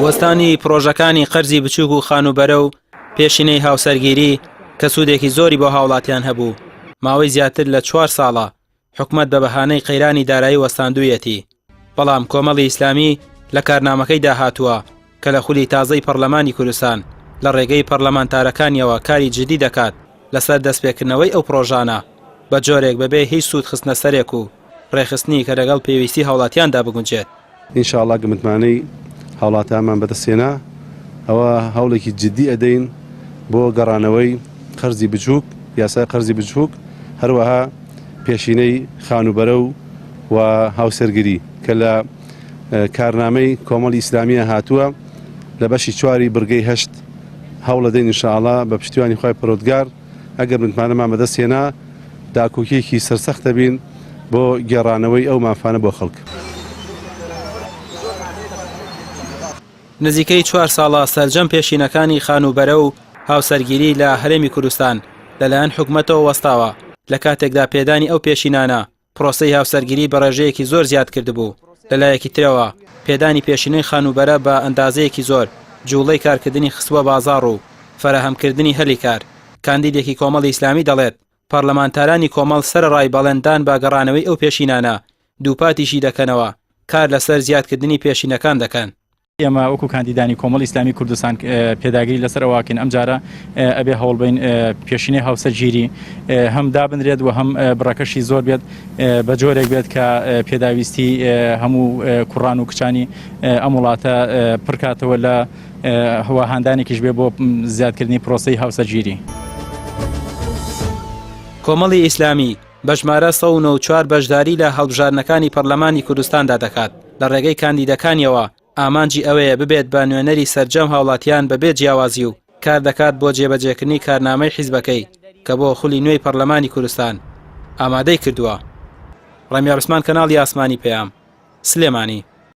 وەستانی پرۆژەکانی قەرزی بچووک و خانوبەرە و پێشینەی هاوسەرگیری کە سوودێکی زۆری بۆ هاوڵاتیان هەبوو ماوەی زیاتر لە 4 ساڵە حکومەت بە بەهانەی قەیرانی دارایی وەستاندوویەتی. بەڵام کۆمەڵی ئیسلامی لە کارنامەکەیدا هاتووە کە لە خولی تازەی پەرلەمانی کوردستان لە ڕێگەی پەرلەمانتارەکانیەوە کاری جدی دەکات لەسەر دەستپێکردنەوەی ئەو پرۆژانە بە جۆرێک بەبێ هیچ سوود خستنە سەرێک و ڕێخستنی کە لەگەڵ پێویستی هاوڵاتیاندا بگونجێت. ئینشاءڵڵا گمتمانەی هاوڵاتیانمان بەدەستێنا ئەوە هەوڵێکی جدی ئەدەین بۆ گەڕانەوەی قەرزی بچووک، یاسای قەرزی بچووک، هەروەها پێشینەی خانوبەرە و هاوسەرگیری کە لە کارنامەی کۆمەڵی ئیسلامیە هاتووە لە بەشی 4 بڕگەی 8 هەوڵ دەدەین ئینشاءڵڵا بە پشتیوانی خۆی پەروەردگار ئەگەر متمانەمان بەدەستێنا داکۆکیەکی سەرسەختە بین بۆ گێڕانەوەی ئەو مافانە بۆ خەڵک. نزیکەی 4 ساڵە سەرجەم پێشینەکانی خانوبەرە و هاوسەرگیری لە هەرێمی کوردستان لەلایەن حکومەتەوە وەستاوە. لە کاتێکدا پێدانی ئەو پێشینانە پرۆسەی هاوسەرگیری بە ڕێژەیەکی زۆر زیاد کردبوو. لەلایەکی ترەوە پێدانی پێشینەی خانوبەرە بە ئەندازەیەکی زۆر جوڵەی کارکردنی خستووە بازاڕ و فەرەهەمکردنی هەلی کار. کاندیدێکی کۆمەڵی ئیسلامی دەڵێت پەرلەمانتارانی کۆمەڵ سەرڕای بەڵێندان بە گەڕانەوەی ئەو پێشینانە دووپاتیشی دەکەنەوە کار لەسەر زیادکردنی پێشینەکان دەکەن. ئێمە وەکو کاندیدانی کۆمەڵی ئیسلامی کوردستان پێداگیری لەسەر ئەواکەین ئەم جارە ئەبێ هەوڵ بین پێشینەی هاوسەرگیری هەم دابنرێت و هەم بڕەکەشی زۆر بێت بە جۆرێک بێت کە پێداویستی هەموو کوڕان و کچانی ئەم وڵاتە پڕکاتەوە لە هەواهاندانێکیش بێ بۆ زیادکردنی پرۆسەی هاوسەرگیری. کۆمەڵی ئیسلامی بە ژمارە 194 بەشداری لە هەڵبژارنەکانی پەرلەمانی کوردستاندا دەکات. لە ڕێگەی کاندیدەکانیەوە ئامانجی ئەوەیە ببێت بە نوێنەری سەرجەم هاوڵاتیان بەبێ جیاوازی و کار دەکات بۆ جێبەجێکردنی کارنامەی حیزبەکەی کە بۆ خولی نوێی پەرلەمانی کوردستان ئامادەی کردووە. ڕەمیار عوسمان، کەناڵی ئاسمانی پەیام، سلێمانی.